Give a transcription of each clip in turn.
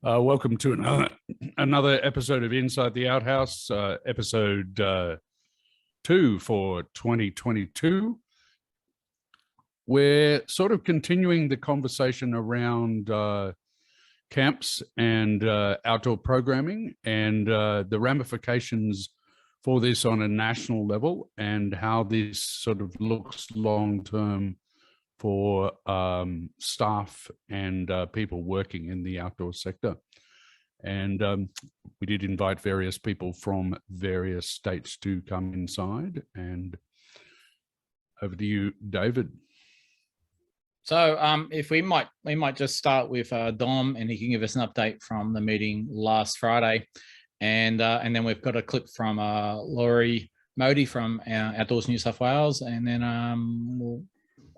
Welcome to another episode of Inside the Outhouse, episode 2 for 2022. We're sort of continuing the conversation around camps and outdoor programming and the ramifications for this on a national level and how this sort of looks long-term for staff and people working in the outdoor sector. And we did invite various people from various states to come inside. And over to you, David. So if we might just start with Dom, and he can give us an update from the meeting last Friday. And then we've got a clip from Laurie Modde from Outdoors New South Wales, and then we'll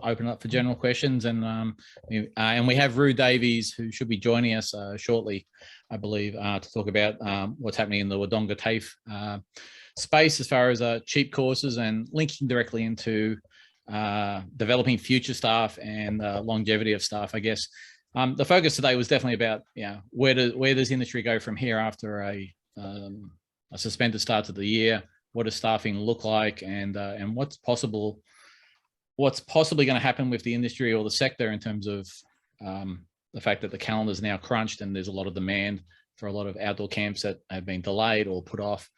open up for general questions, and we have Rue Davies, who should be joining us shortly, I believe, to talk about what's happening in the Wodonga TAFE space as far as cheap courses and linking directly into developing future staff and longevity of staff. I guess the focus today was definitely about where does industry go from here after a suspended start to the year? What does staffing look like, and what's possibly going to happen with the industry or the sector in terms of the fact that the calendar is now crunched and there's a lot of demand for a lot of outdoor camps that have been delayed or put off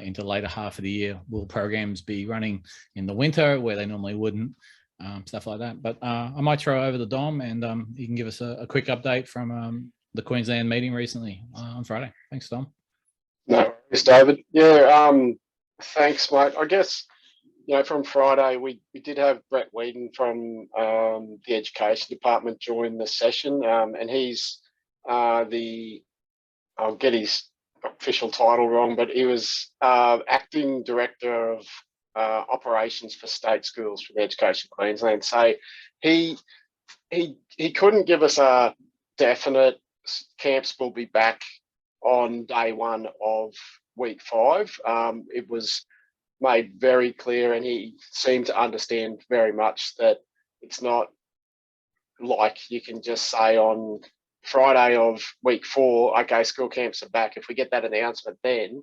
into the later half of the year. Will programs be running in the winter where they normally wouldn't? Stuff like that. But I might throw over to Dom, and he can give us a quick update from the Queensland meeting recently on Friday. Thanks, Dom. No worries, David. Yeah, thanks, mate. I guess, from Friday, we did have Brett Whedon from the Education Department join the session, and he's I'll get his official title wrong, but he was acting director of operations for state schools for the Education Queensland. So he couldn't give us a definite camps will be back on day one of week 5. It was made very clear, and he seemed to understand very much that it's not like you can just say on Friday of week 4, okay, school camps are back. If we get that announcement then,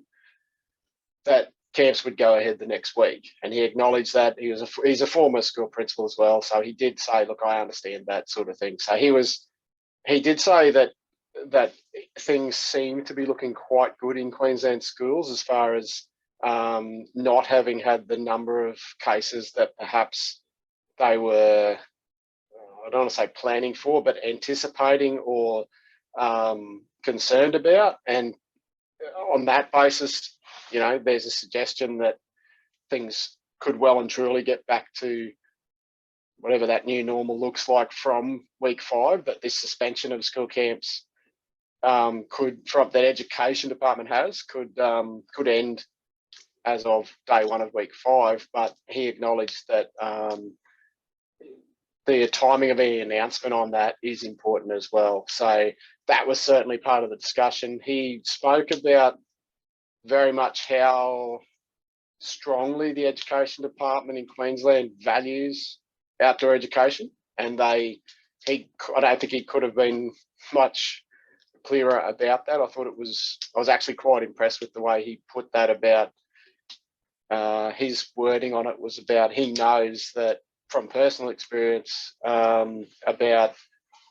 that camps would go ahead the next week. And he acknowledged that. He's a former school principal as well, so he did say, look, I understand that sort of thing. So he did say that things seem to be looking quite good in Queensland schools as far as not having had the number of cases that perhaps they were, I don't want to say planning for, but anticipating or concerned about. And on that basis, there's a suggestion that things could well and truly get back to whatever that new normal looks like from week 5, that this suspension of school camps from that Education Department could end as of day 1 of week 5, but he acknowledged that the timing of the announcement on that is important as well. So that was certainly part of the discussion. He spoke about very much how strongly the Education Department in Queensland values outdoor education, and I don't think he could have been much clearer about that. I was actually quite impressed with the way he put that about. His wording on it was about, he knows that from personal experience about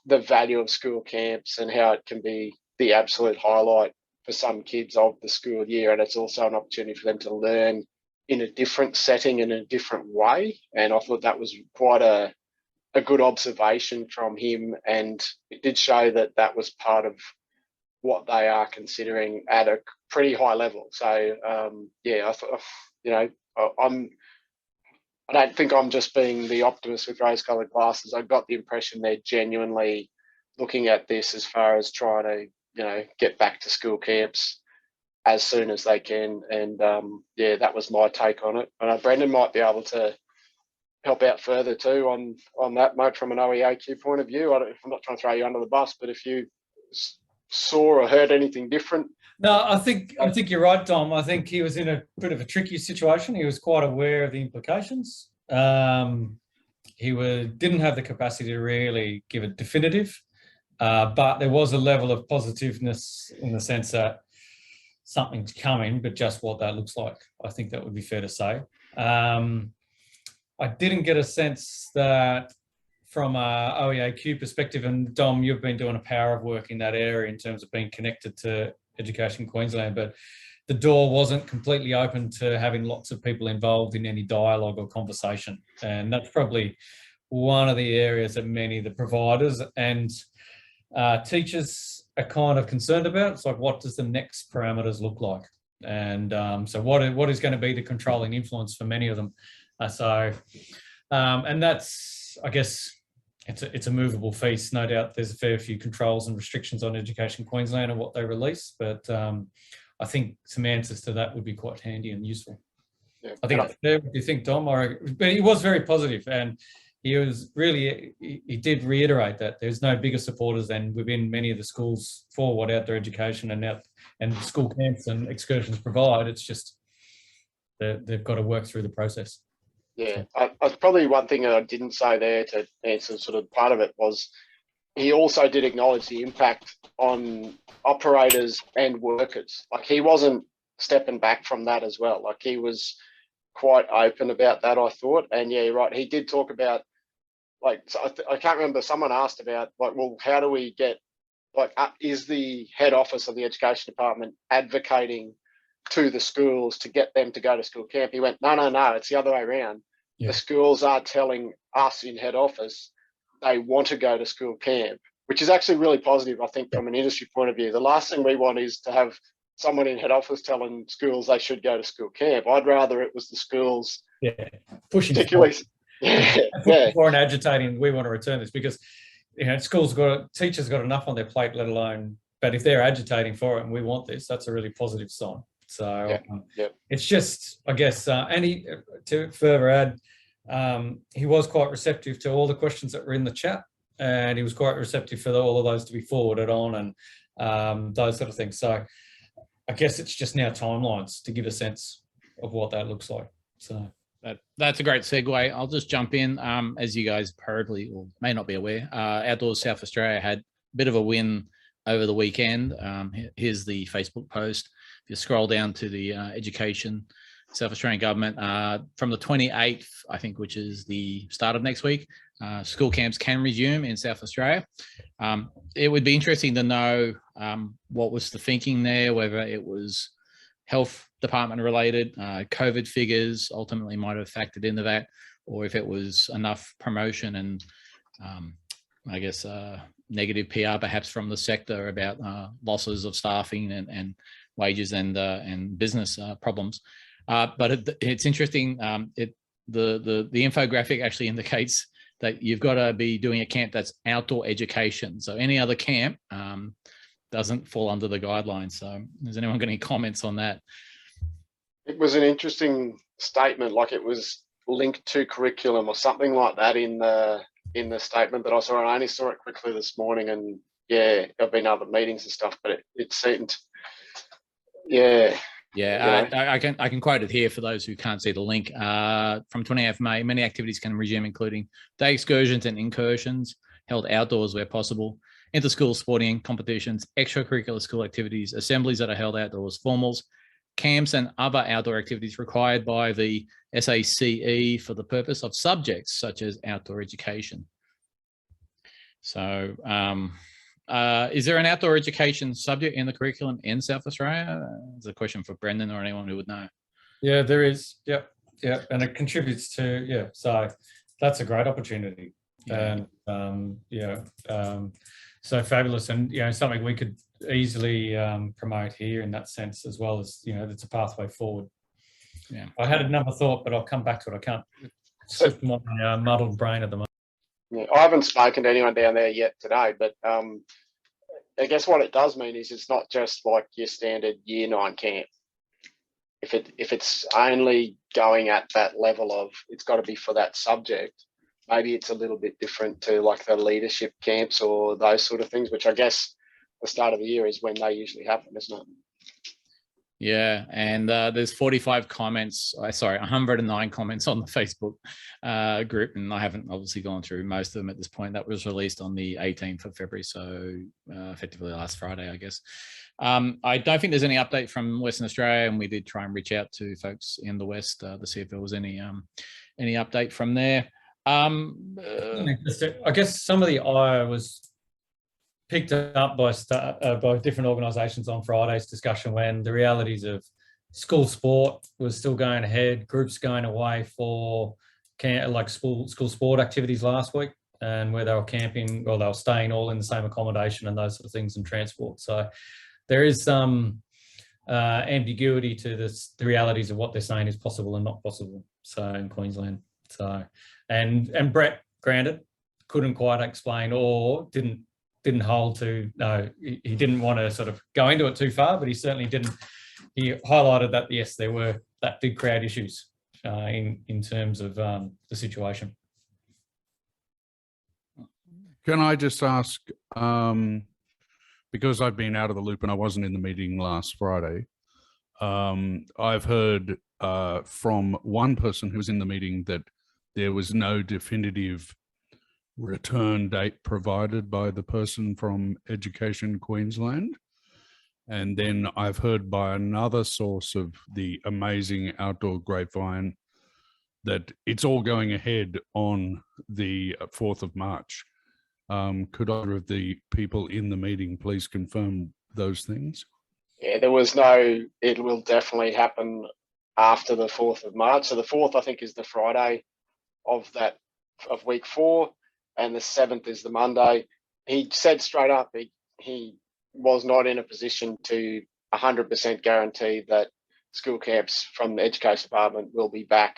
the value of school camps and how it can be the absolute highlight for some kids of the school year, and it's also an opportunity for them to learn in a different setting, in a different way. And I thought that was quite a good observation from him, and it did show that that was part of what they are considering at a pretty high level. So I thought, I don't think I'm just being the optimist with rose-coloured glasses. I got the impression they're genuinely looking at this as far as trying to, get back to school camps as soon as they can. And that was my take on it. Brendon might be able to help out further too on that, mate, from an OEAQ point of view. I'm not trying to throw you under the bus, but if you saw or heard anything different. No, I think you're right, Dom. I think he was in a bit of a tricky situation. He was quite aware of the implications. He didn't have the capacity to really give it definitive. But there was a level of positiveness in the sense that something's coming, but just what that looks like, I think that would be fair to say. I didn't get a sense that from a OEAQ perspective, and Dom, you've been doing a power of work in that area in terms of being connected to Education Queensland, but the door wasn't completely open to having lots of people involved in any dialogue or conversation. And that's probably one of the areas that many of the providers and teachers are kind of concerned about. It's like, what does the next parameters look like? And so what is going to be the controlling influence for many of them? And that's, I guess, it's a movable feast. No doubt there's a fair few controls and restrictions on Education Queensland and what they release, but I think some answers to that would be quite handy and useful. Yeah. I think that's fair. What do you think, Dom? But he was very positive, and he was really, he did reiterate that there's no bigger supporters than within many of the schools for what outdoor education and school camps and excursions provide. It's just they've got to work through the process. Yeah, I probably one thing that I didn't say there to answer sort of part of it was he also did acknowledge the impact on operators and workers. Like, he wasn't stepping back from that as well. Like, he was quite open about that, I thought. And yeah, you're right. He did talk about, like, so I can't remember, someone asked about, like, well, how do we get, like, is the head office of the education department advocating to the schools to get them to go to school camp? He went, no, it's the other way around. Yeah. The schools are telling us in head office they want to go to school camp, which is actually really positive, I think, from an industry point of view. The last thing we want is to have someone in head office telling schools they should go to school camp. I'd rather it was the schools pushing particularly for and agitating, we want to return this, because teachers got enough on their plate, let alone, but if they're agitating for it and we want this, that's a really positive sign. So it's just, I guess, and to further add, he was quite receptive to all the questions that were in the chat, and he was quite receptive for all of those to be forwarded on and those sort of things. So I guess it's just now timelines to give a sense of what that looks like. So that's a great segue. I'll just jump in. As you guys probably or may not be aware, Outdoors South Australia had a bit of a win over the weekend. Here's the Facebook post. If you scroll down to the Education South Australian Government, from the 28th, I think, which is the start of next week, school camps can resume in South Australia. It would be interesting to know what was the thinking there, whether it was health department related, COVID figures ultimately might have factored into that, or if it was enough promotion and I guess negative PR perhaps from the sector about losses of staffing and wages and business problems. But it's interesting. The infographic actually indicates that you've got to be doing a camp that's outdoor education. So any other camp doesn't fall under the guidelines. So has anyone got any comments on that? It was an interesting statement, like it was linked to curriculum or something like that in the statement that I saw. I only saw it quickly this morning, and yeah, there've been other meetings and stuff, but it seemed, I can quote it here for those who can't see the link. From 28th May, many activities can resume, including day excursions and incursions held outdoors where possible, inter-school sporting competitions, extracurricular school activities, assemblies that are held outdoors, formals, camps and other outdoor activities required by the SACE for the purpose of subjects such as outdoor education. So is there an outdoor education subject in the curriculum in South Australia? It's a question for Brendon or anyone who would know. Yeah, there is. Yep. And it contributes to, so that's a great opportunity. And so fabulous, and something we could easily promote here in that sense, as well as it's a pathway forward. I had another thought, but I'll come back to it. I can't slip my muddled brain at the moment. I haven't spoken to anyone down there yet today, but I guess what it does mean is it's not just like your standard year 9 camp. If it's only going at that level of it's got to be for that subject, maybe it's a little bit different to like the leadership camps or those sort of things, which I guess the start of the year is when they usually happen, isn't it? Yeah, and there's 45 comments, sorry, 109 comments on the Facebook group, and I haven't obviously gone through most of them at this point. That was released on the 18th of February, so effectively last Friday, I guess. I don't think there's any update from Western Australia, and we did try and reach out to folks in the West to see if there was any update from there. I guess some of the ire was picked up by different organisations on Friday's discussion, when the realities of school sport was still going ahead, groups going away for like school sport activities last week, and where they were camping or they were staying all in the same accommodation and those sort of things, and transport. So there is some ambiguity to the realities of what they're saying is possible and not possible. So in Queensland, so and Brett, granted, couldn't quite explain or didn't hold to, no, he didn't want to sort of go into it too far, but he certainly didn't. He highlighted that, yes, that did create issues in terms of the situation. Can I just ask, because I've been out of the loop and I wasn't in the meeting last Friday, I've heard from one person who was in the meeting that there was no definitive return date provided by the person from Education Queensland. And then I've heard by another source of the amazing Outdoor Grapevine that it's all going ahead on the 4th of March. Could either of the people in the meeting please confirm those things? Yeah, there was no, it will definitely happen after the 4th of March. So the 4th, I think, is the Friday of week 4. And the 7th is the Monday. He said straight up he was not in a position to 100% guarantee that school camps from the Education Department will be back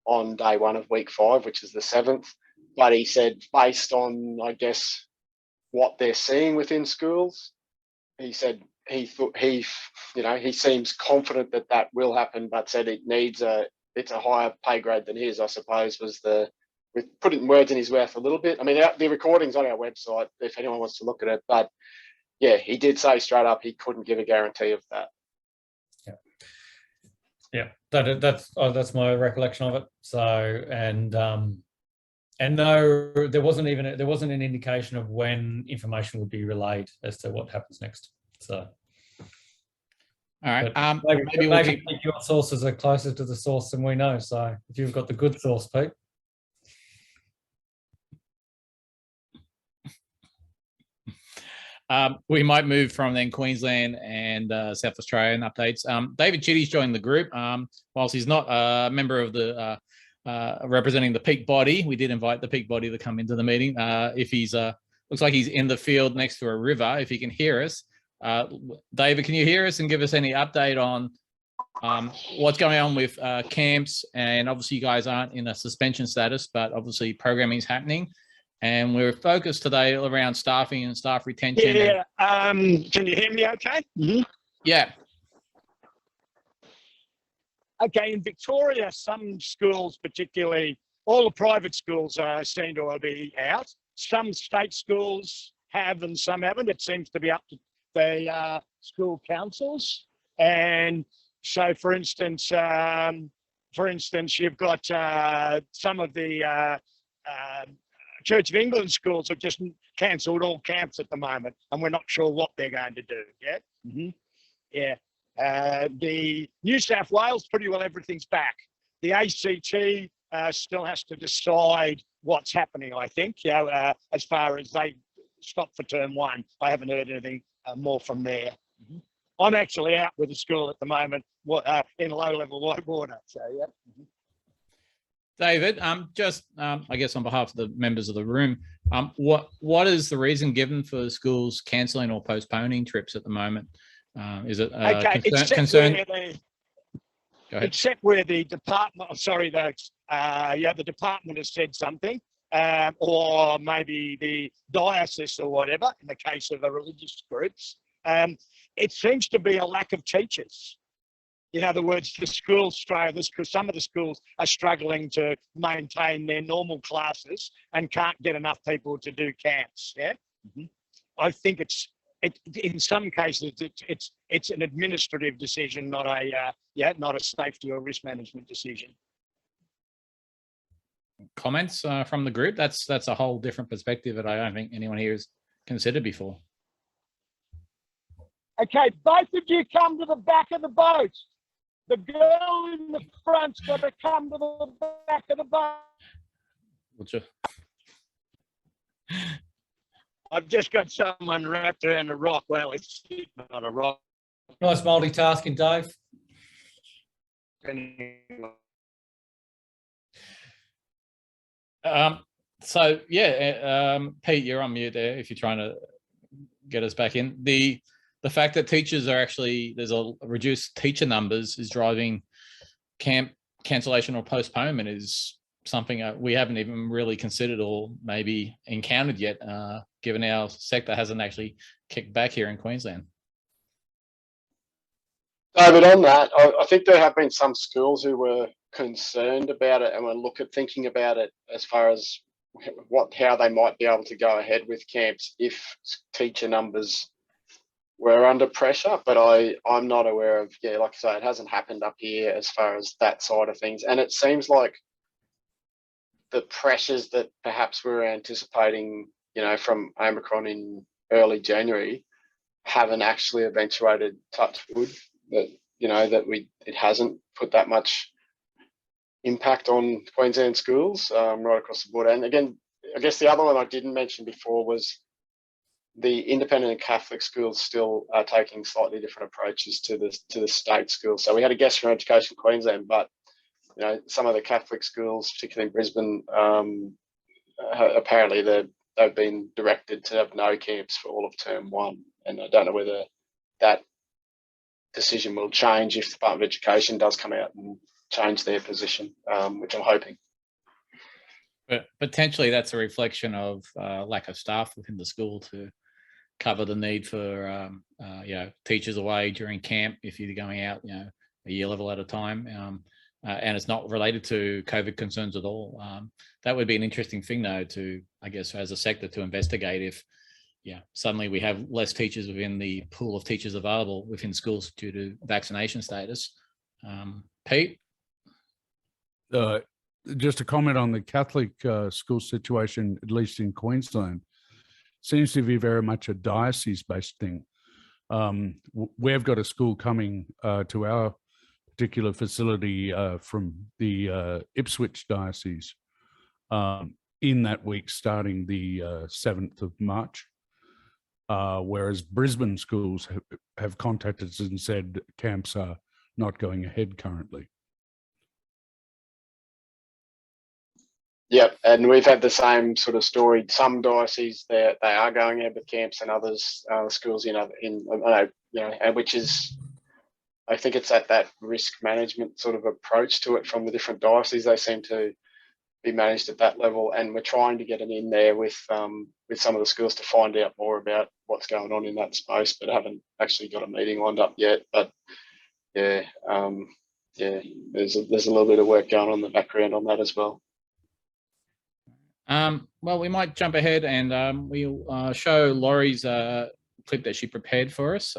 on day 1 of week 5, which is the 7th. But he said, based on, I guess, what they're seeing within schools, he said he seems confident that that will happen, but said it's a higher pay grade than his, I suppose, was with putting words in his mouth a little bit. I mean, the recording's on our website if anyone wants to look at it. But yeah, he did say straight up he couldn't give a guarantee of that. Yeah, that's my recollection of it. So and no, there wasn't an indication of when information would be relayed as to what happens next. So. All right. Maybe we'll keep your sources are closer to the source than we know. So if you've got the good source, Pete. We might move from then Queensland and South Australian updates. David Chitty's joined the group. Whilst he's not a member of the representing the peak body, we did invite the peak body to come into the meeting. If he's looks like he's in the field next to a river, if he can hear us. David, can you hear us and give us any update on what's going on with camps? And obviously you guys aren't in a suspension status, but obviously programming is happening. And we're focused today around staffing and staff retention. Yeah, can you hear me okay? Mm-hmm. Yeah. Okay, in Victoria, some schools, particularly all the private schools, seem to be out. Some state schools have and some haven't. It seems to be up to the school councils. And so, for instance, you've got some of the Church of England schools have just cancelled all camps at the moment, and we're not sure what they're going to do. Yeah, mm-hmm. Yeah. The New South Wales, pretty well everything's back. The ACT still has to decide what's happening, I think. As far as they stop for term 1, I haven't heard anything more from there. Mm-hmm. I'm actually out with the school at the moment in low-level white water. So yeah. Mm-hmm. David, I guess on behalf of the members of the room, what is the reason given for schools cancelling or postponing trips at the moment? Is it concern? Go ahead. Except where the department, the department has said something, or maybe the diocese or whatever, in the case of the religious groups. It seems to be a lack of teachers. In other words, some of the schools are struggling to maintain their normal classes and can't get enough people to do camps. Yeah, mm-hmm. I think it's in some cases, it's an administrative decision, not a safety or risk management decision. Comments from the group? That's a whole different perspective that I don't think anyone here has considered before. Okay, both of you come to the back of the boat. The girl in the front's got to come to the back of the boat. I've just got someone wrapped around a rock. Well, it's not a rock. Nice multitasking, Dave. So yeah, Pete, you're on mute there if you're trying to get us back in. The fact that teachers are actually, there's a reduced teacher numbers is driving camp cancellation or postponement is something we haven't even really considered or maybe encountered yet, given our sector hasn't actually kicked back here in Queensland. David, on that, I think there have been some schools who were concerned about it and were thinking about it as far as how they might be able to go ahead with camps if teacher numbers were under pressure. But I'm not aware of, like I say, it hasn't happened up here as far as that side of things. And it seems like the pressures that perhaps we were anticipating, from Omicron in early January haven't actually eventuated, touch wood, that it hasn't put that much impact on Queensland schools right across the board. And again, I guess the other one I didn't mention before was the independent and Catholic schools still are taking slightly different approaches to the state schools. So we had a guest from Education Queensland, but some of the Catholic schools, particularly in Brisbane, apparently they've been directed to have no camps for all of term 1, and I don't know whether that decision will change if the Department of Education does come out and change their position, which I'm hoping. But potentially that's a reflection of lack of staff within the school to cover the need for teachers away during camp if you're going out a year level at a time, and it's not related to COVID concerns at all. That would be an interesting thing though to, I guess, as a sector to investigate if suddenly we have less teachers within the pool of teachers available within schools due to vaccination status. Pete? Just a comment on the Catholic school situation, at least in Queensland, seems to be very much a diocese-based thing. We've got a school coming to our particular facility from the Ipswich diocese in that week, starting the 7th of March. Whereas Brisbane schools have contacted us and said camps are not going ahead currently. Yep, and we've had the same sort of story. Some dioceses they are going ahead with camps, and others schools which is, I think it's at that risk management sort of approach to it from the different dioceses. They seem to be managed at that level, and we're trying to get them in there with some of the schools to find out more about what's going on in that space, but haven't actually got a meeting lined up yet. But there's a little bit of work going on in the background on that as well. Well, we might jump ahead and we'll show Laurie's clip that she prepared for us.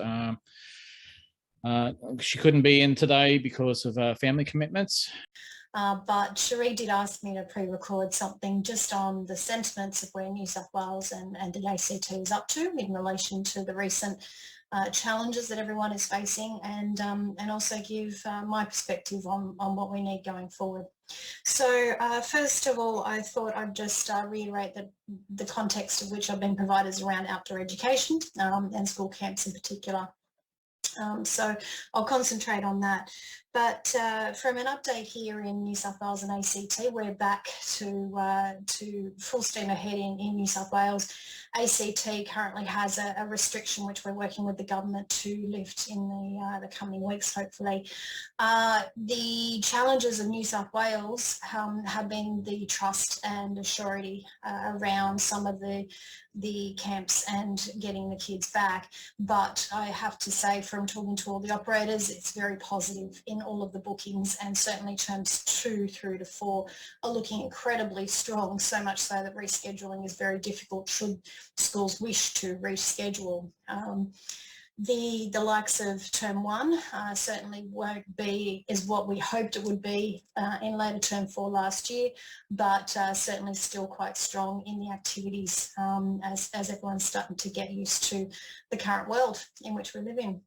She couldn't be in today because of family commitments. But Cherie did ask me to pre-record something just on the sentiments of where New South Wales and the ACT is up to in relation to the recent challenges that everyone is facing, and also give my perspective on what we need going forward. So first of all, I thought I'd just reiterate that the context of which I've been provided is around outdoor education and school camps in particular. So I'll concentrate on that. But from an update here in New South Wales and ACT, we're back to full steam ahead in New South Wales. ACT currently has a restriction which we're working with the government to lift in the coming weeks, hopefully. The challenges of New South Wales have been the trust and assurity around some of the camps and getting the kids back. But I have to say, from talking to all the operators, it's very positive in in all of the bookings, and certainly terms 2 through to 4 are looking incredibly strong, so much so that rescheduling is very difficult should schools wish to reschedule. The likes of term 1 certainly won't be as what we hoped it would be in later term 4 last year, but certainly still quite strong in the activities as everyone's starting to get used to the current world in which we live in.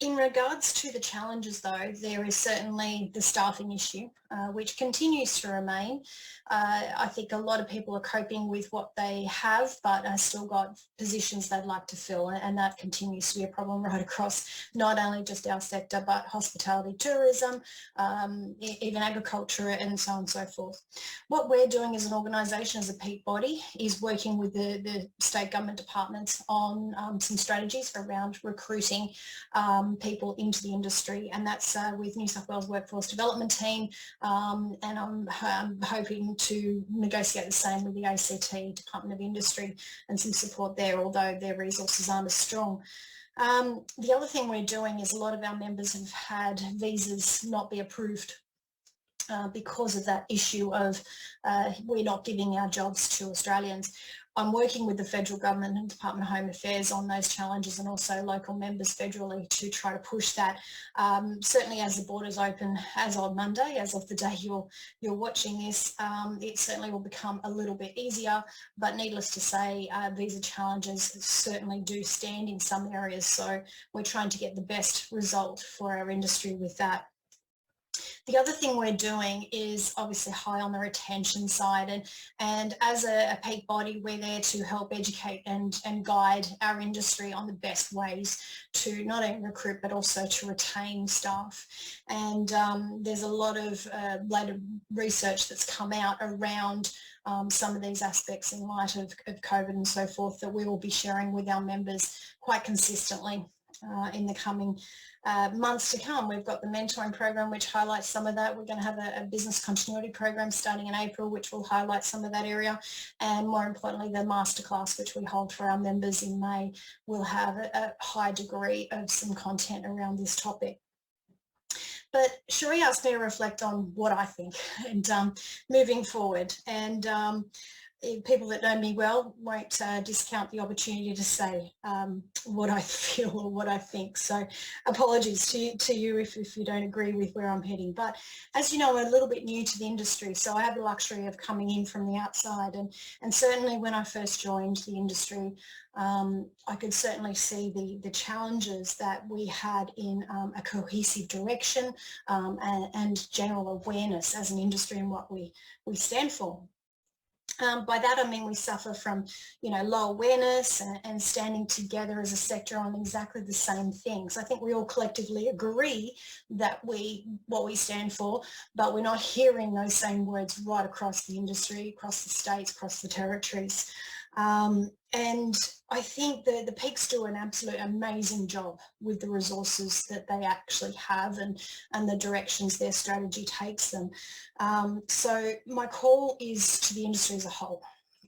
In regards to the challenges, though, there is certainly the staffing issue, which continues to remain. I think a lot of people are coping with what they have, but still got positions they'd like to fill, and that continues to be a problem right across not only just our sector, but hospitality, tourism, even agriculture, and so on and so forth. What we're doing as an organisation, as a peak body, is working with the state government departments on some strategies around recruiting people into the industry, and that's with New South Wales Workforce Development Team, and I'm hoping to negotiate the same with the ACT, Department of Industry, and some support there, although their resources aren't as strong. The other thing we're doing is a lot of our members have had visas not be approved because of that issue of we're not giving our jobs to Australians. I'm working with the federal government and Department of Home Affairs on those challenges, and also local members federally to try to push that. Certainly as the borders open as of Monday, as of the day you're watching this, it certainly will become a little bit easier, but needless to say, visa challenges certainly do stand in some areas, so we're trying to get the best result for our industry with that. The other thing we're doing is obviously high on the retention side, and as a peak body, we're there to help educate and guide our industry on the best ways to not only recruit but also to retain staff. And there's a lot of later research that's come out around some of these aspects in light of COVID and so forth that we will be sharing with our members quite consistently in the coming months to come. We've got the mentoring program which highlights some of that. We're going to have a business continuity program starting in April which will highlight some of that area, and more importantly the masterclass which we hold for our members in May will have a high degree of some content around this topic. But Cherie asked me to reflect on what I think and moving forward, and people that know me well won't discount the opportunity to say what I feel or what I think. So apologies to you if you don't agree with where I'm heading. But as you know, I'm a little bit new to the industry, so I have the luxury of coming in from the outside. And certainly when I first joined the industry, I could certainly see the challenges that we had in a cohesive direction and general awareness as an industry and what we stand for. By that I mean we suffer from, low awareness and standing together as a sector on exactly the same things. I think we all collectively agree that what we stand for, but we're not hearing those same words right across the industry, across the states, across the territories. And I think the peaks do an absolute amazing job with the resources that they actually have and the directions their strategy takes them. So my call is to the industry as a whole.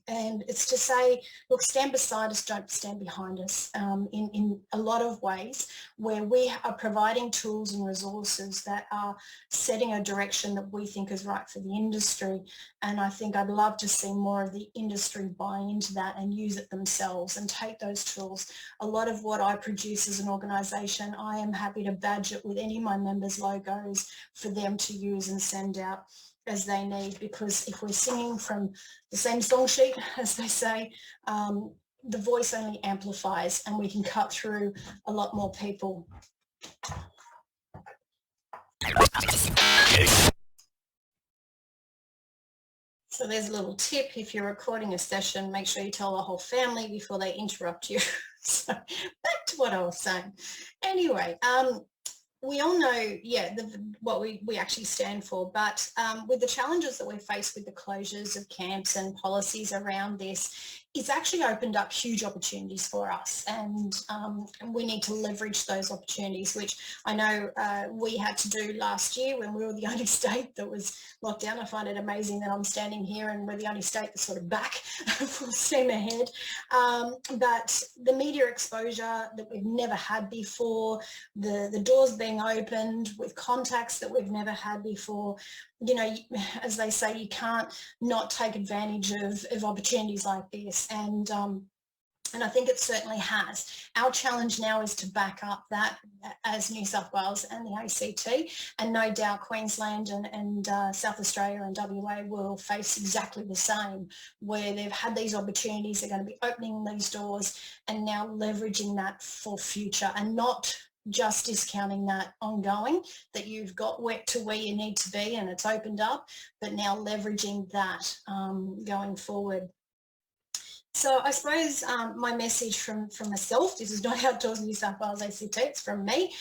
And it's to say, look, stand beside us, don't stand behind us in a lot of ways where we are providing tools and resources that are setting a direction that we think is right for the industry. And I think I'd love to see more of the industry buy into that and use it themselves and take those tools. A lot of what I produce as an organisation, I am happy to badge it with any of my members' logos for them to use and send out as they need, because if we're singing from the same song sheet, as they say, the voice only amplifies and we can cut through a lot more people. So there's a little tip: if you're recording a session, make sure you tell the whole family before they interrupt you. So back to what I was saying. Anyway, we all know, what we actually stand for, but with the challenges that we're faced with the closures of camps and policies around this, it's actually opened up huge opportunities for us, and we need to leverage those opportunities, which I know we had to do last year when we were the only state that was locked down. I find it amazing that I'm standing here and we're the only state that's sort of back full steam ahead. But the media exposure that we've never had before, the doors being opened with contacts that we've never had before, you know, as they say, you can't not take advantage of opportunities like this. And I think it certainly has. Our challenge now is to back up that as New South Wales and the ACT, and no doubt Queensland and South Australia and WA will face exactly the same, where they've had these opportunities, they're going to be opening these doors and now leveraging that for future, and not just discounting that ongoing, that you've got to where you need to be and it's opened up, but now leveraging that going forward. So I suppose my message from myself, this is not Outdoors New South Wales ACT, it's from me,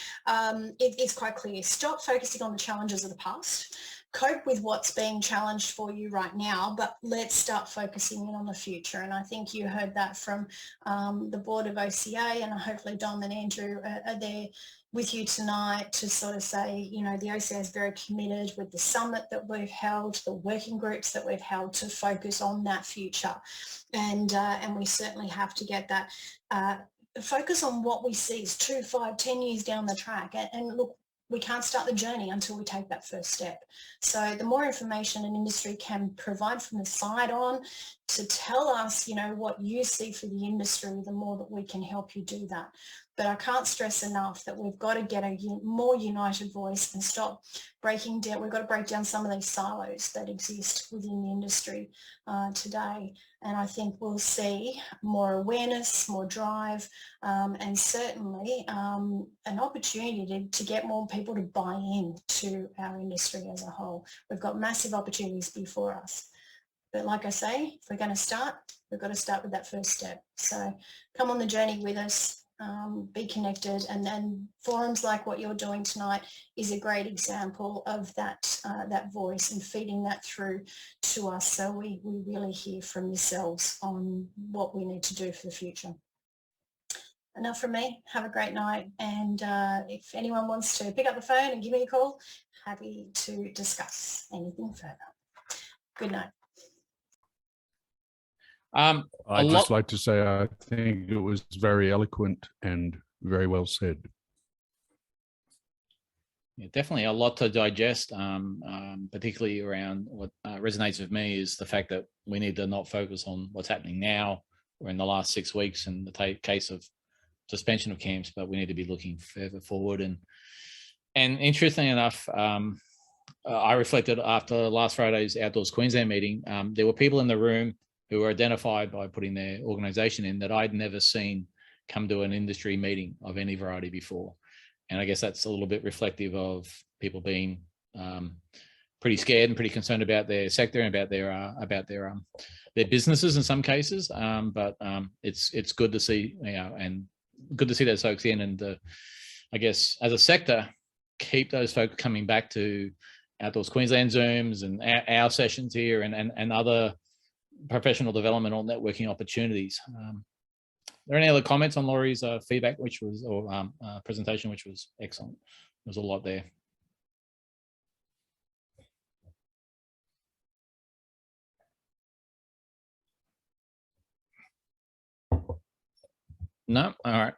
it's quite clear. Stop focusing on the challenges of the past. Cope with what's being challenged for you right now, but let's start focusing in on the future. And I think you heard that from the board of OCA, and hopefully Dom and Andrew are there with you tonight to sort of say, you know, the OCA is very committed with the summit that we've held, the working groups that we've held, to focus on that future. And we certainly have to get that focus on what we see is 2, 5, 10 years down the track. And look, we can't start the journey until we take that first step. So the more information an industry can provide from the side on to tell us, you know, what you see for the industry, the more that we can help you do that. But I can't stress enough that we've got to get a more united voice and stop breaking down. We've got to break down some of these silos that exist within the industry today. And I think we'll see more awareness, more drive, and certainly an opportunity to get more people to buy in to our industry as a whole. We've got massive opportunities before us. But like I say, if we're going to start, we've got to start with that first step. So come on the journey with us. Be connected, and then forums like what you're doing tonight is a great example of that that voice and feeding that through to us, so we really hear from yourselves on what we need to do for the future. Enough from me. Have a great night, and if anyone wants to pick up the phone and give me a call, happy to discuss anything further. Good night. I'd just like to say I think it was very eloquent and very well said. Yeah, definitely a lot to digest, particularly around what resonates with me is the fact that we need to not focus on what's happening now or in the last 6 weeks in the case of suspension of camps, but we need to be looking further forward. And interestingly enough, I reflected after last Friday's Outdoors Queensland meeting, there were people in the room who were identified by putting their organisation in that I'd never seen come to an industry meeting of any variety before. And I guess that's a little bit reflective of people being pretty scared and pretty concerned about their sector and about their businesses in some cases. But it's good to see, you know, and good to see those folks in. And I guess as a sector, keep those folks coming back to Outdoors Queensland Zooms and our sessions here and other professional development or networking opportunities. Are there any other comments on Laurie's feedback, presentation, which was excellent? There's a lot there. No, all right.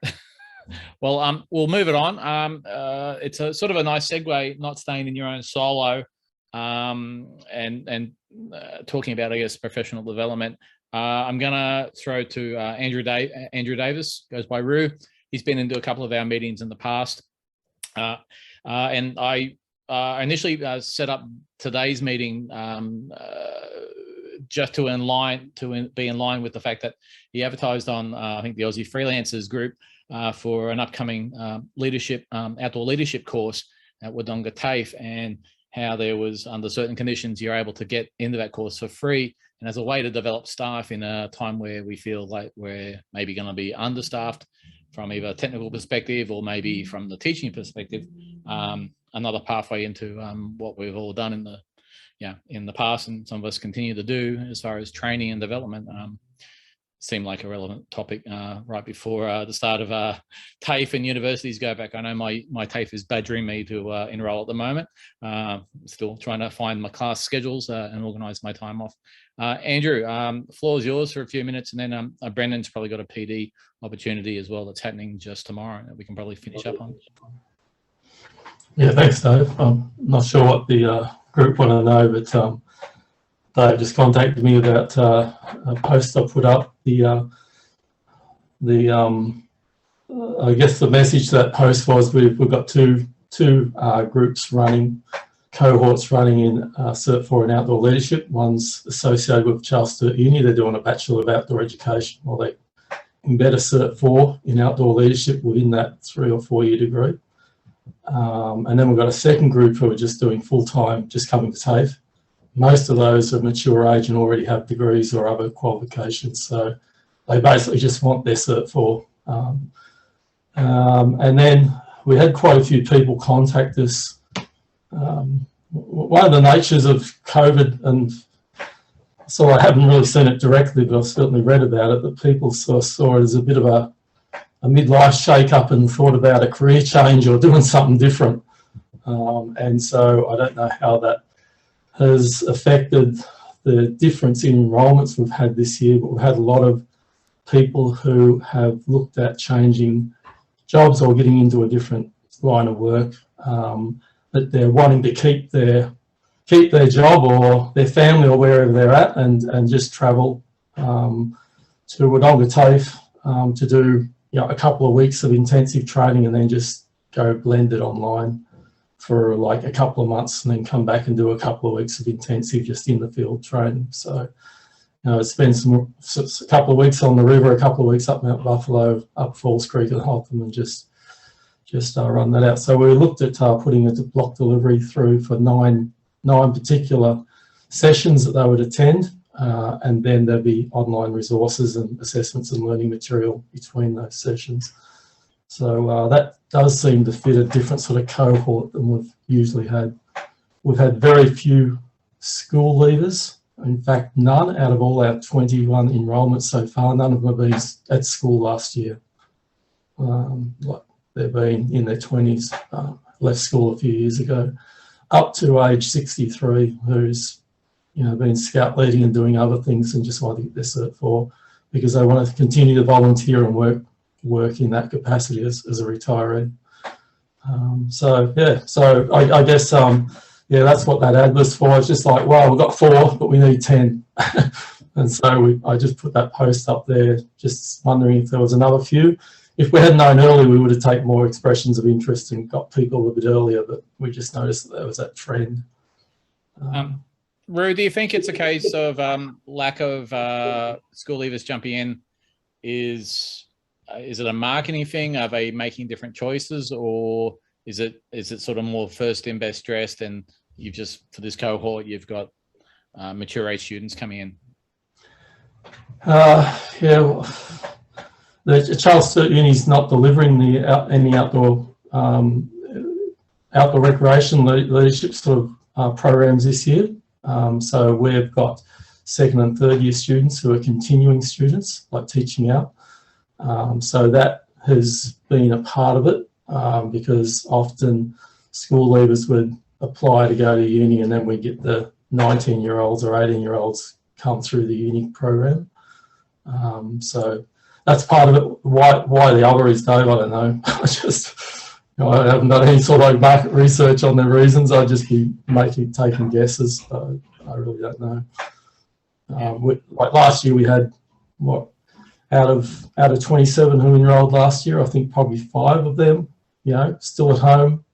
Well, we'll move it on. It's a sort of a nice segue, not staying in your own silo, and talking about, I guess, professional development. I'm gonna throw to Andrew Davis, goes by Roo. He's been into a couple of our meetings in the past, and I initially set up today's meeting just to be in line with the fact that he advertised on I think the Aussie Freelancers group for an upcoming outdoor leadership course at Wodonga TAFE, and how there was, under certain conditions, you're able to get into that course for free, and as a way to develop staff in a time where we feel like we're maybe going to be understaffed from either a technical perspective or maybe from the teaching perspective, another pathway into what we've all done in the past, and some of us continue to do as far as training and development. seemed like a relevant topic right before the start of TAFE and universities go back. I know my TAFE is badgering me to enroll at the moment. Still trying to find my class schedules and organise my time off. Andrew, the floor is yours for a few minutes, and then Brendon's probably got a PD opportunity as well that's happening just tomorrow that we can probably finish up on. Yeah, thanks, Dave. I'm not sure what the group want to know, but Dave just contacted me about a post I put up. I guess the message to that post was we've got two groups running, cohorts running in Cert 4 in outdoor leadership. One's associated with Charles Sturt Uni. They're doing a Bachelor of Outdoor Education, or they embed a Cert 4 in outdoor leadership within that 3 or 4 year degree. And then we've got a second group who are just doing full-time, just coming to TAFE. Most of those are mature age and already have degrees or other qualifications. So they basically just want their Cert 4. And then we had quite a few people contact us. One of the natures of COVID, and so I haven't really seen it directly, but I've certainly read about it, that people sort of saw it as a bit of a midlife shake-up and thought about a career change or doing something different. And so I don't know how that has affected the difference in enrolments we've had this year, but we've had a lot of people who have looked at changing jobs or getting into a different line of work, that they're wanting to keep their job or their family or wherever they're at and just travel to Wodonga TAFE to do a couple of weeks of intensive training and then just go blended online for like a couple of months and then come back and do a couple of weeks of intensive just in the field training. So, spend a couple of weeks on the river, a couple of weeks up Mount Buffalo, up Falls Creek and Hotham, and just run that out. So we looked at putting a block delivery through for nine particular sessions that they would attend, and then there'd be online resources and assessments and learning material between those sessions. So that does seem to fit a different sort of cohort than we've usually had. We've had very few school leavers. In fact, none out of all our 21 enrolments so far. None of them have been at school last year. They've been in their 20s, left school a few years ago, up to age 63, who's been scout leading and doing other things and just want to get their Cert 4 because they want to continue to volunteer and work in that capacity as a retiree. So I guess that's what that ad was for. It's just like, wow, we've got 4, but we need 10. And so I just put that post up there, just wondering if there was another few. If we had known early, we would have taken more expressions of interest and got people a bit earlier, but we just noticed that there was that trend. Roo, do you think it's a case of lack of school leavers jumping in? Is it a marketing thing? Are they making different choices, or is it sort of more first in, best dressed, and you've just, for this cohort, you've got mature age students coming in? The Charles Sturt Uni is not delivering any outdoor recreation leadership sort of programs this year. So we've got 2nd and 3rd year students who are continuing students, like teaching out. So that has been a part of it because often school leavers would apply to go to uni and then we get the 19-year-olds or 18-year-olds come through the uni program. So that's part of it. Why the other is, Dave, I don't know. I haven't done any sort of market research on the reasons. I'd just be taking guesses. So I really don't know. Like last year, we had out of 27 who enrolled last year, I think probably 5 of them, still at home.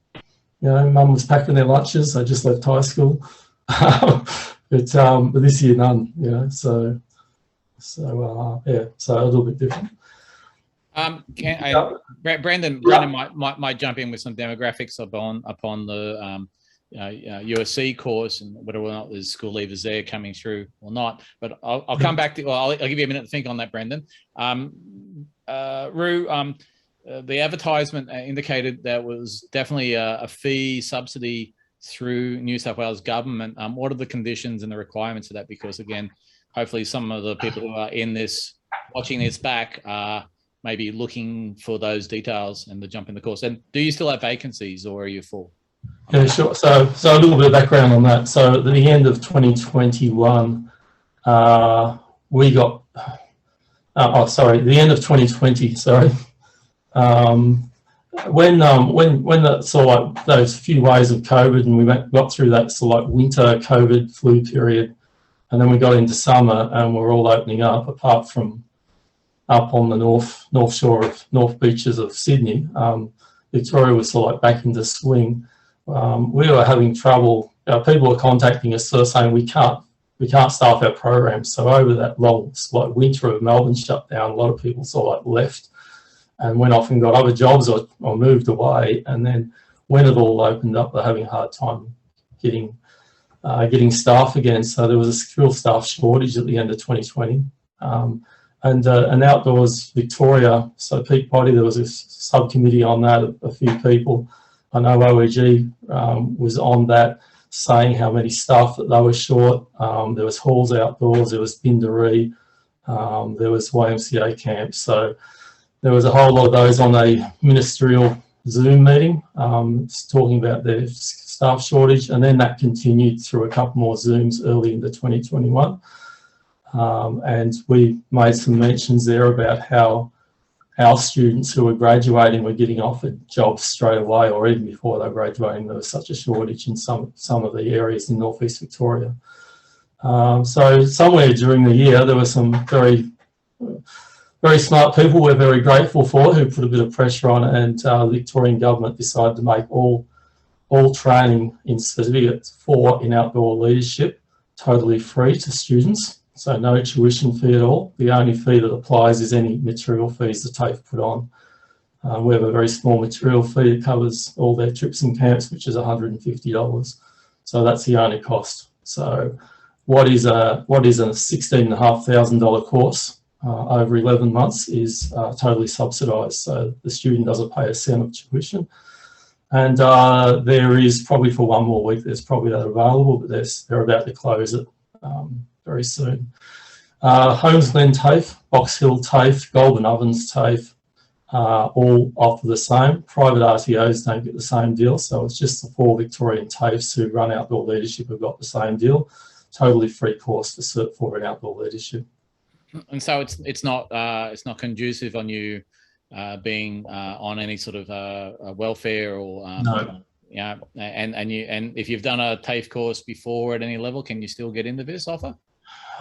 Mum was packing their lunches. They just left high school. But this year, none. So a little bit different. Brendon might jump in with some demographics upon the USC course and whether or not there's school leavers there coming through or not. But I'll come back to. Well, I'll give you a minute to think on that, Brendon. Roo, the advertisement indicated there was definitely a fee subsidy through New South Wales government. What are the conditions and the requirements of that? Because again, hopefully some of the people who are in this watching this back are maybe looking for those details and the jump in the course. And do you still have vacancies, or are you full? Yeah, sure. So a little bit of background on that. So at the end of 2021, we got, the end of 2020, sorry. When that sort of like those few waves of COVID, and we got through that sort of like winter COVID flu period, and then we got into summer and we're all opening up, apart from up on the north shore of North Beaches of Sydney. Victoria was sort of like back into swing. We were having trouble. People were contacting us sort of saying we can't staff our programs. So over that long like winter of Melbourne shut down, a lot of people sort of like left and went off and got other jobs or moved away. And then when it all opened up, they're having a hard time getting staff again. So there was a skill staff shortage at the end of 2020. And Outdoors Victoria, so Pete Modde, there was a subcommittee on that, a few people. I know OEG was on that, saying how many staff that they were short. There was halls outdoors, there was Bindaree, there was YMCA camps. So there was a whole lot of those on a ministerial Zoom meeting, talking about their staff shortage, and then that continued through a couple more Zooms early into 2021. And we made some mentions there about how our students who were graduating were getting offered jobs straight away, or even before they were graduating. There was such a shortage in some of the areas in Northeast Victoria. So somewhere during the year, there were some very smart people we're very grateful for, who put a bit of pressure on it, and the Victorian government decided to make all training in certificates in outdoor leadership totally free to students. So no tuition fee at all. The only fee that applies is any material fees the TAFE put on. We have a very small material fee that covers all their trips and camps, which is $150. So that's the only cost. So what is a $16,500 course over 11 months is totally subsidised. So the student doesn't pay a cent of tuition. And there is probably for one more week, there's probably that available, but they're about to close it very soon. Holmes Glen TAFE, Box Hill TAFE, Goulburn Ovens TAFE, all offer the same. Private RTOs don't get the same deal, so it's just the 4 Victorian TAFEs who run outdoor leadership have got the same deal. Totally free course for Cert 4 in outdoor leadership. And so it's not conducive on you being on any sort of welfare or no. Yeah, and if you've done a TAFE course before at any level, can you still get into this offer?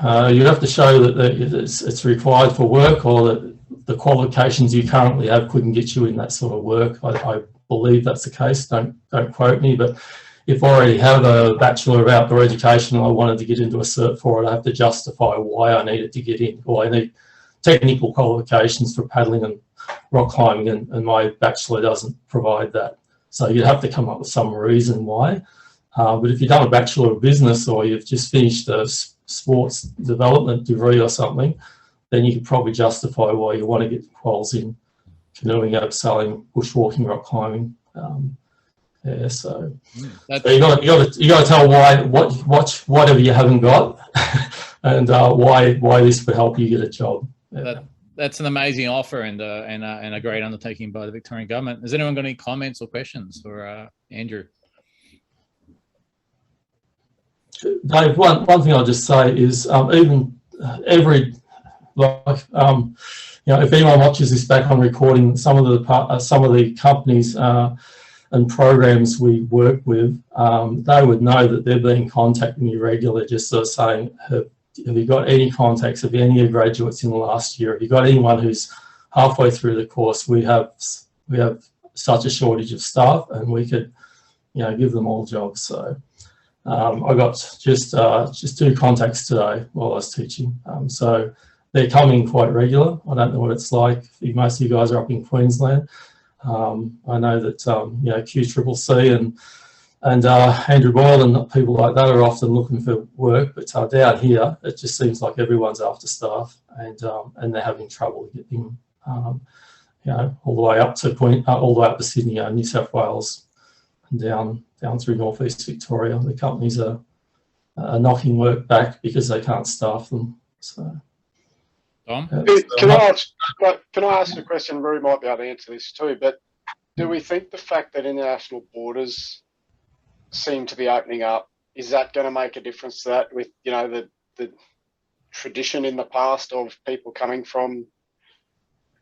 You have to show that it's required for work, or that the qualifications you currently have couldn't get you in that sort of work. I believe that's the case. Don't quote me, but if I already have a Bachelor of Outdoor Education and I wanted to get into a Cert 4, I'd have to justify why I needed to get in. Or I need technical qualifications for paddling and rock climbing, and my Bachelor doesn't provide that. So you'd have to come up with some reason why. But if you've done a Bachelor of Business, or you've just finished a sports development degree or something, then you could probably justify why you want to get quals in canoeing, abseiling, bushwalking, rock climbing. Yeah, so you got to tell why whatever you haven't got, and why this would help you get a job. Yeah. That's an amazing offer and a great undertaking by the Victorian government. Has anyone got any comments or questions for Andrew? Dave, one thing I'll just say is if anyone watches this back on recording, some of the companies and programs we work with, they would know that they're being contacting you regularly, just sort of saying, have you got any contacts of any graduates in the last year? Have you got anyone who's halfway through the course? We have such a shortage of staff, and we could, give them all jobs. So I got just 2 contacts today while I was teaching. So they're coming quite regular. I don't know what it's like. Most of you guys are up in Queensland. I know that QCCC and Andrew Boyle and people like that are often looking for work, but down here it just seems like everyone's after staff, and they're having trouble getting all the way up to Sydney, New South Wales, and down through Northeast Victoria. The companies are knocking work back because they can't staff them. So Dom? Can I ask a question? Roo might be able to answer this too, but do we think the fact that international borders seem to be opening up, is that going to make a difference to that with, you know, the tradition in the past of people coming from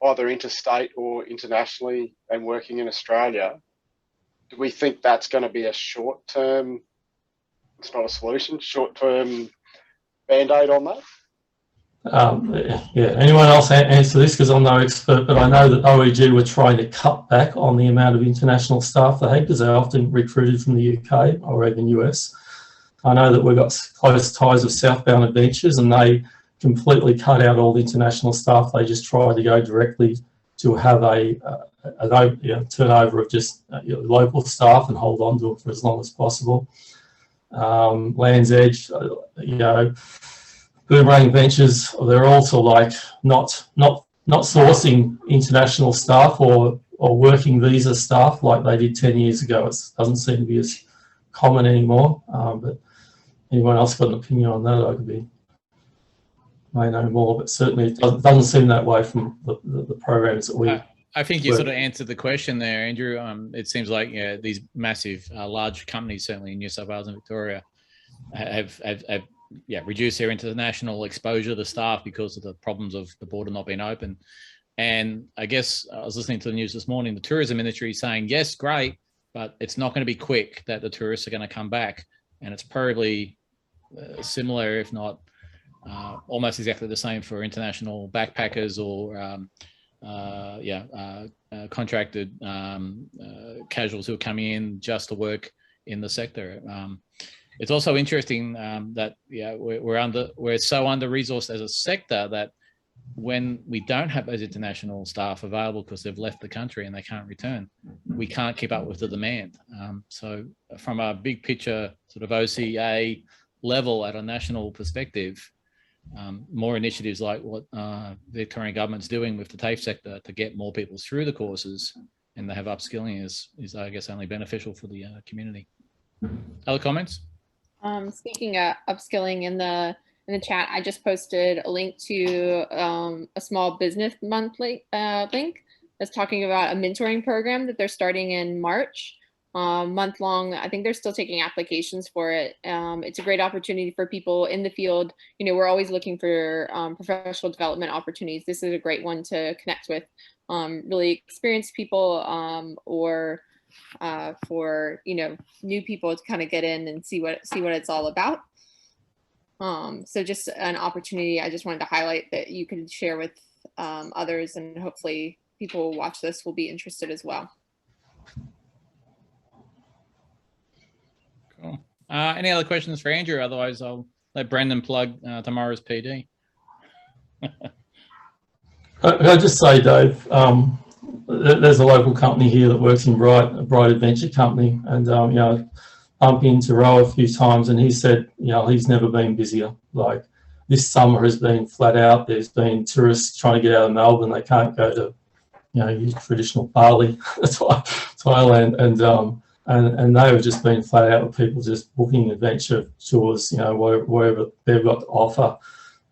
either interstate or internationally and working in Australia? Do we think that's going to be a short-term, it's not a solution, short-term Band-Aid on that? Yeah, anyone else answer this, because I'm no expert, but I know that OEG were trying to cut back on the amount of international staff they had because they're often recruited from the UK or even US. I know that we've got close ties with Southbound Adventures, and they completely cut out all the international staff. They just tried to go directly to have a turnover of just local staff and hold on to it for as long as possible. Land's Edge, you know, Boomerang Ventures, they're also like not sourcing international staff or working visa staff like they did 10 years ago. It doesn't seem to be as common anymore. But anyone else got an opinion on that? I could be may know more, but certainly it doesn't seem that way from the programs that we. I think you sort of answered the question there, Andrew. It seems like these massive, large companies, certainly in New South Wales and Victoria, have reduced their international exposure to the staff because of the problems of the border not being open. And I guess I was listening to the news this morning, the tourism industry is saying, yes, great, but it's not going to be quick that the tourists are going to come back. And it's probably similar, if not almost exactly the same for international backpackers or contracted casuals who are coming in just to work in the sector. It's also interesting that we're so under-resourced as a sector that when we don't have those international staff available because they've left the country and they can't return, we can't keep up with the demand. So from a big picture sort of OCA level at a national perspective, more initiatives like what the Victorian government's doing with the TAFE sector to get more people through the courses and they have upskilling is I guess only beneficial for the community. Other comments? Speaking of upskilling, in the chat, I just posted a link to a small business monthly link that's talking about a mentoring program that they're starting in March, month long. I think they're still taking applications for it. It's a great opportunity for people in the field. You know, we're always looking for professional development opportunities. This is a great one to connect with really experienced people or for, you know, new people to kind of get in and see what it's all about. So just an opportunity I just wanted to highlight that you can share with others, and hopefully people who watch this will be interested as well. Cool. Any other questions for Andrew? Otherwise, I'll let Brendon plug tomorrow's PD. I'll just say, Dave, there's a local company here that works in Bright Adventure Company, and you know, bumped into Ro a few times, and he said, you know, he's never been busier. Like this summer has been flat out. There's been tourists trying to get out of Melbourne. They can't go to, you know, use traditional Bali, Thailand, and they have just been flat out with people just booking adventure tours, you know, wherever they've got to offer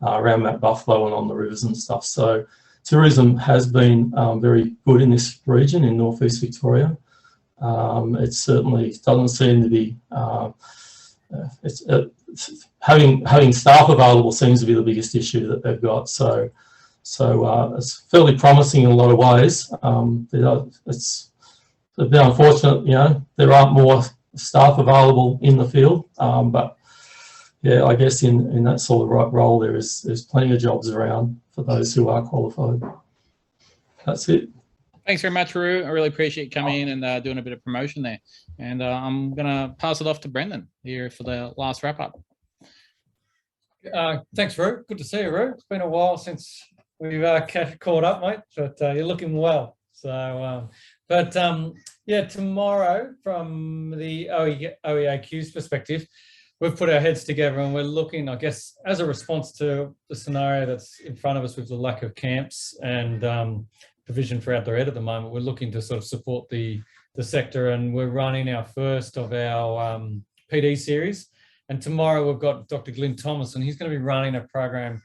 around Mount Buffalo and on the rivers and stuff. So tourism has been very good in this region in northeast Victoria. It certainly doesn't seem to be. Having staff available seems to be the biggest issue that they've got. So it's fairly promising in a lot of ways. It's a bit unfortunate, you know, there aren't more staff available in the field, but yeah, I guess in that sort of role there's plenty of jobs around for those who are qualified. That's it. Thanks very much, Roo. I really appreciate you coming in and doing a bit of promotion there. And I'm going to pass it off to Brendon here for the last wrap up. Thanks, Roo. Good to see you, Roo. It's been a while since we've caught up, mate, but you're looking well. So, yeah, tomorrow from the OEAQ's perspective, we've put our heads together and we're looking, I guess, as a response to the scenario that's in front of us with the lack of camps and provision for outdoor ed at the moment. We're looking to sort of support the sector, and we're running our first of our PD series. And tomorrow we've got Dr. Glyn Thomas, and he's going to be running a program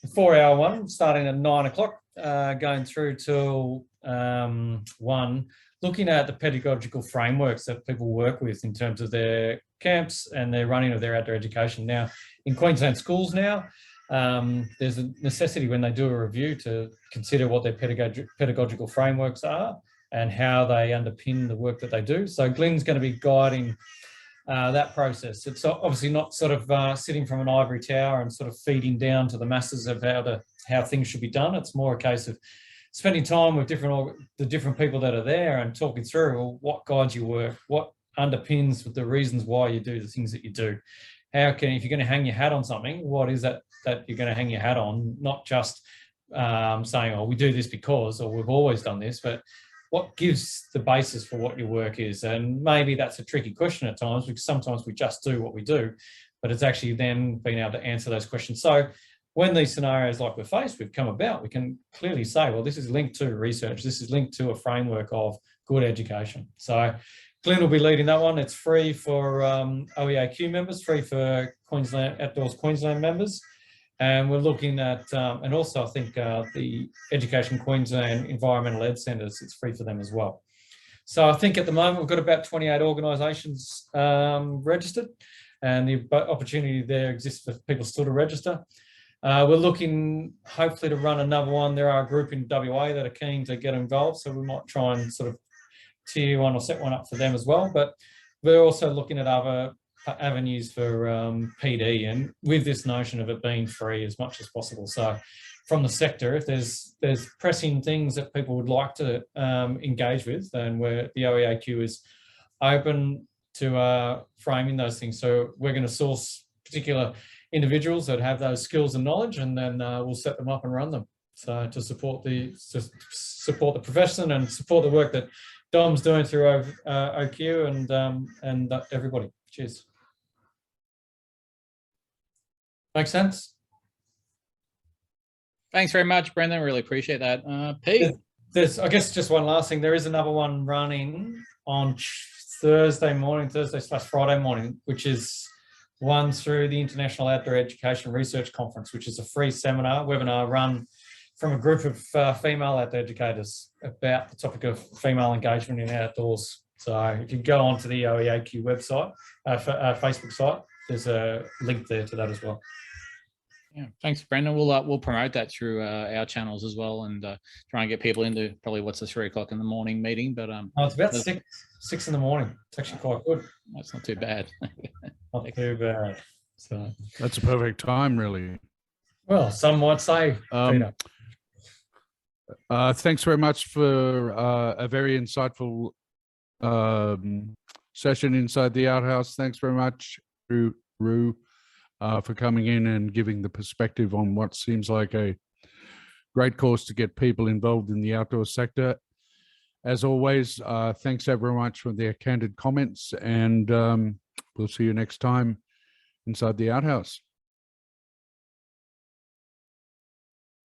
the 4-hour one, starting at 9 o'clock, going through till 1, looking at the pedagogical frameworks that people work with in terms of their camps and their running of their outdoor education. Now, in Queensland schools now, there's a necessity when they do a review to consider what their pedagogical frameworks are and how they underpin the work that they do. So Glenn's going to be guiding that process. It's obviously not sort of sitting from an ivory tower and sort of feeding down to the masses of how things should be done. It's more a case of spending time with the different people that are there and talking through, well, what guides your work, what underpins the reasons why you do the things that you do. If you're going to hang your hat on something, what is that you're going to hang your hat on? Not just saying, oh, we do this because, or we've always done this, but what gives the basis for what your work is? And maybe that's a tricky question at times, because sometimes we just do what we do, but it's actually then being able to answer those questions. So when these scenarios like we're faced with come about, we can clearly say, well, this is linked to research. This is linked to a framework of good education. So Glenn will be leading that one. It's free for OEAQ members, free for Outdoors Queensland members. And we're looking at, and also I think the Education Queensland Environmental Ed Centres, it's free for them as well. So I think at the moment we've got about 28 organisations registered, and the opportunity there exists for people still to register. We're looking hopefully to run another one. There are a group in WA that are keen to get involved, so we might try and sort of tier one or set one up for them as well. But we're also looking at other avenues for PD, and with this notion of it being free as much as possible. So from the sector, if there's pressing things that people would like to engage with, then the OEAQ is open to framing those things. So we're going to source particular individuals that have those skills and knowledge, and then we'll set them up and run them. So to support the profession and support the work that Dom's doing through OQ and everybody. Cheers. Make sense? Thanks very much, Brendon. Really appreciate that. Pete? There's, I guess, just one last thing. There is another one running on Thursday / Friday morning, which is one through the International Outdoor Education Research Conference, which is a free webinar run from a group of female outdoor educators about the topic of female engagement in outdoors. So if you go onto the OEAQ website, Facebook site, there's a link there to that as well. Yeah, thanks, Brendon. We'll promote that through our channels as well, and try and get people into probably what's the 3 o'clock in the morning meeting. But it's about six in the morning. It's actually quite good. That's not too bad. Not too bad. So that's a perfect time, really. Well, some might say. Thanks very much for a very insightful session inside the Outhaus. Thanks very much, Roo, for coming in and giving the perspective on what seems like a great cause to get people involved in the outdoor sector. As always, thanks everyone much for their candid comments, and we'll see you next time inside the Outhaus.